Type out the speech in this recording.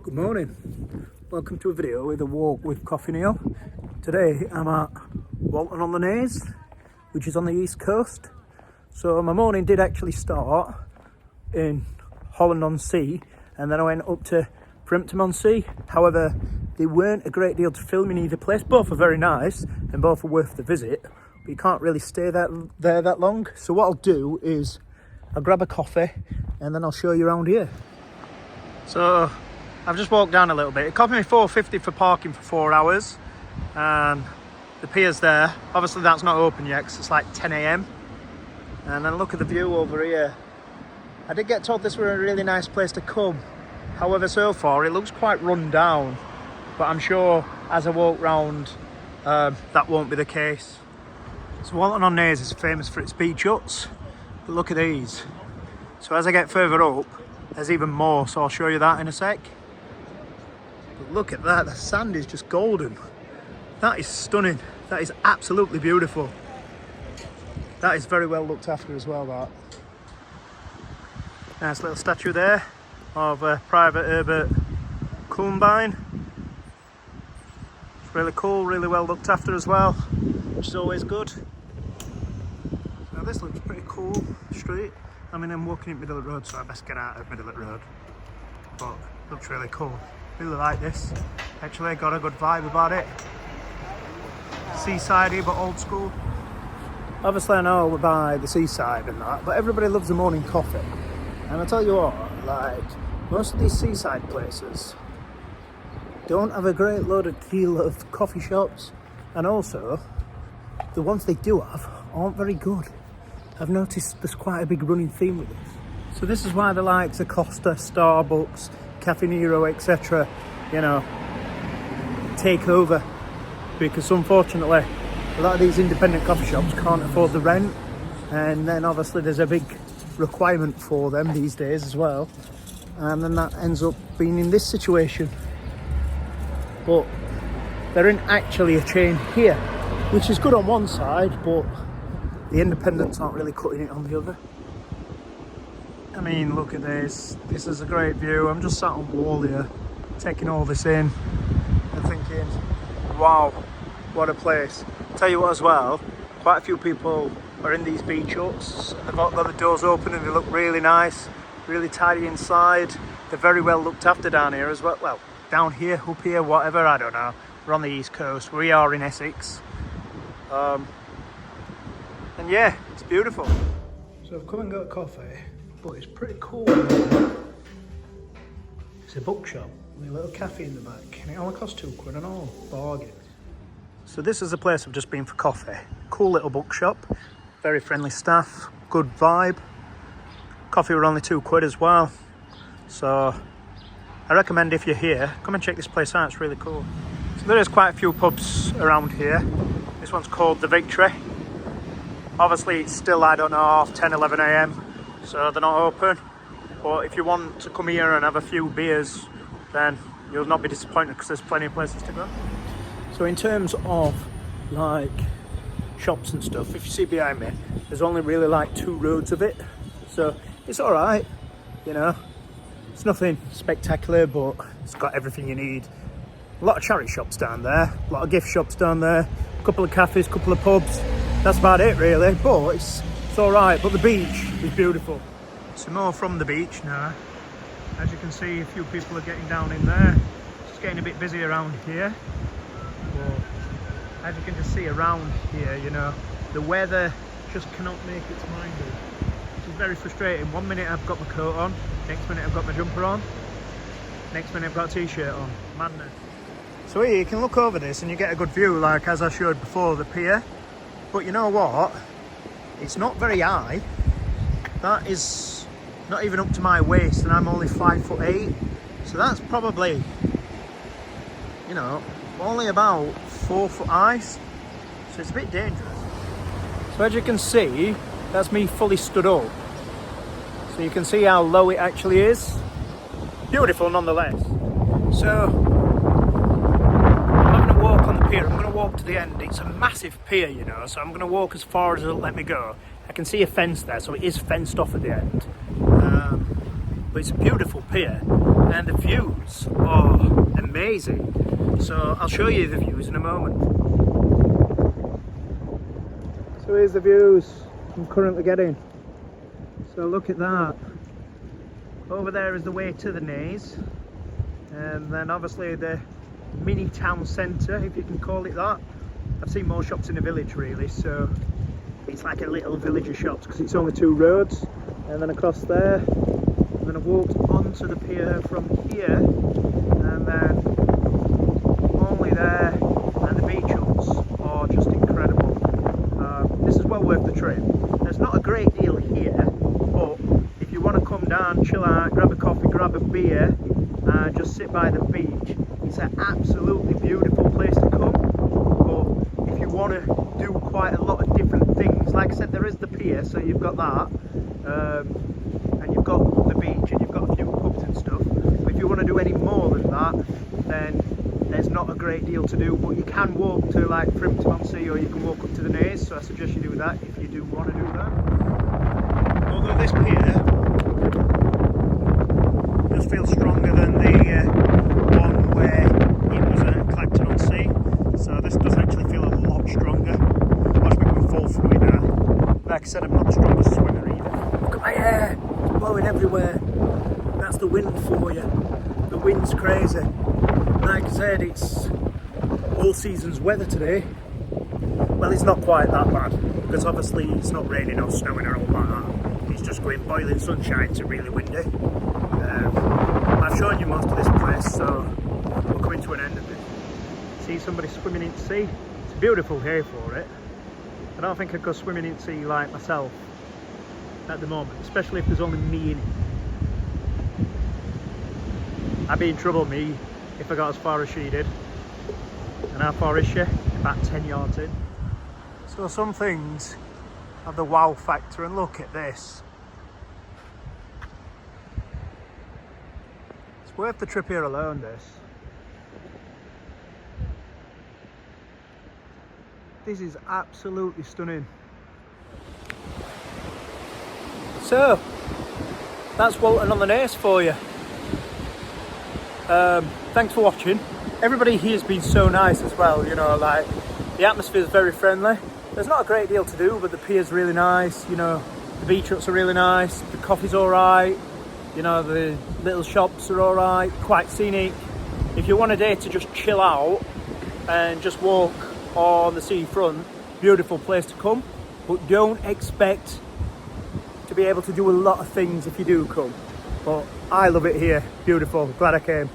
Good morning, welcome to a video with a walk with Coffee Neil. Today I'm at Walton On Naze, which is on the east coast. So my morning did actually start in Holland on Sea, and then I went up to Frimpton on Sea. However, there weren't a great deal to film in either place. Both are very nice and both are worth the visit, but you can't really stay there that long. So what I'll do is I'll grab a coffee and then I'll show you around here. So I've just walked down a little bit. It cost me £4.50 for parking for 4 hours, and the pier's there. Obviously that's not open yet because it's like 10 AM. And then look at the view over here. I did get told this was a really nice place to come. However, so far it looks quite run down, but I'm sure as I walk round that won't be the case. So Walton On Naze is famous for its beach huts, but look at these. So as I get further up, there's even more, so I'll show you that in a sec. But look at that, the sand is just golden. That is stunning. That is absolutely beautiful. That is very well looked after as well, that. Nice little statue there of Private Herbert Columbine. It's really cool, really well looked after as well, which is always good. So this looks pretty cool, street. I mean, I'm walking in middle of the road, so I best get out of middle of the road. But it looks really cool. Really like this. Actually, got a good vibe about it. Seasidey, but old school. Obviously, I know we're by the seaside and that, but everybody loves the morning coffee. And I tell you what, like, most of these seaside places don't have a great deal of coffee shops, and also the ones they do have aren't very good. I've noticed there's quite a big running theme with this. So this is why the likes of Costa, Starbucks, Cafe Nero, etc., you know, take over. Because unfortunately, a lot of these independent coffee shops can't afford the rent. And then obviously there's a big requirement for them these days as well. And then that ends up being in this situation. But there isn't actually a chain here, which is good on one side, but the independents aren't really cutting it on the other. I mean, look at this. This is a great view. I'm just sat on the wall here, taking all this in and thinking, wow, what a place. Tell you what as well, quite a few people are in these beach huts. They've got the doors open and they look really nice, really tidy inside. They're very well looked after down here as well. Well, down here, up here, whatever, I don't know. We're on the east coast. We are in Essex. And yeah, it's beautiful. So I've come and got coffee, but it's pretty cool. It's a bookshop with a little cafe in the back, and it only costs £2 and all, bargain. So this is the place I've just been for coffee. Cool little bookshop, very friendly staff, good vibe. Coffee were only £2 as well. So I recommend if you're here, come and check this place out, it's really cool. So there is quite a few pubs around here. This one's called The Victory. Obviously it's still, I don't know, half 10, 11 AM, so they're not open. But if you want to come here and have a few beers, then you'll not be disappointed because there's plenty of places to go. So in terms of like shops and stuff, if you see behind me, there's only really like 2 roads of it. So it's all right, you know. It's nothing spectacular, but it's got everything you need. A lot of charity shops down there, a lot of gift shops down there, a couple of cafes, a couple of pubs. That's about it really, but it's all right. But the beach is beautiful. Some more from the beach now. As you can see, a few people are getting down in there. It's getting a bit busy around here. But as you can just see around here, you know, the weather just cannot make its mind up. Which is very frustrating. One minute I've got my coat on, next minute I've got my jumper on, next minute I've got a t-shirt on. Madness. So here you can look over this and you get a good view, like as I showed before, the pier. But you know what? It's not very high. That is not even up to my waist, and I'm only 5'8". So that's probably, you know, only about 4 foot high. So it's a bit dangerous. So as you can see, that's me fully stood up. So you can see how low it actually is. Beautiful nonetheless. So pier. I'm going to walk to the end. It's a massive pier, you know, so I'm going to walk as far as it'll let me go. I can see a fence there, so it is fenced off at the end. But it's a beautiful pier. and the views are amazing. So I'll show you the views in a moment. So here's the views I'm currently getting. So look at that. Over there is the way to the Naze, and then obviously the mini town centre, if you can call it that. I've seen more shops in the village really, so it's like a little village of shops because it's only 2 roads, and then across there, and then I walked onto the pier from here, and then only there, and the beach huts are just incredible. This is well worth the trip. There's not a great deal here, but if you want to come down, chill out, grab a coffee, grab a beer, and just sit by the beach, it's an absolutely beautiful place to come. But if you want to do quite a lot of different things, like I said, there is the pier, so you've got that, and you've got the beach, and you've got a few pubs and stuff. But if you want to do any more than that, then there's not a great deal to do. But you can walk to like Frimpton on Sea, or you can walk up to the Naze, so I suggest you do that if you do want to do that. Although this pier does feel stronger than the one where it was at Clacton on Sea, so this does actually feel a lot stronger. Watch me go fall through it now. Like I said, I'm not the strongest swimmer either. Look at my hair, it's blowing everywhere. That's the wind for you. The wind's crazy. Like I said, it's all season's weather today. Well, it's not quite that bad, because obviously it's not raining or snowing or all like that. It's just going boiling sunshine to really windy. I've shown you most of this place, so we're coming to an end of it. See somebody swimming in the sea? It's a beautiful day for it. I don't think I'd go swimming in the sea like myself at the moment, especially if there's only me in it. I'd be in trouble, me, if I got as far as she did. And how far is she? About 10 yards in. So some things have the wow factor, and look at this. It's worth the trip here alone, this. This is absolutely stunning. So, that's Walton on Naze for you. Thanks for watching. Everybody here has been so nice as well, you know, like the atmosphere is very friendly. There's not a great deal to do, but the pier's really nice, you know, the beach huts are really nice, the coffee's alright, you know, the little shops are alright, quite scenic. If you want a day to just chill out and just walk on the seafront, beautiful place to come, but don't expect to be able to do a lot of things if you do come. But I love it here, beautiful, glad I came.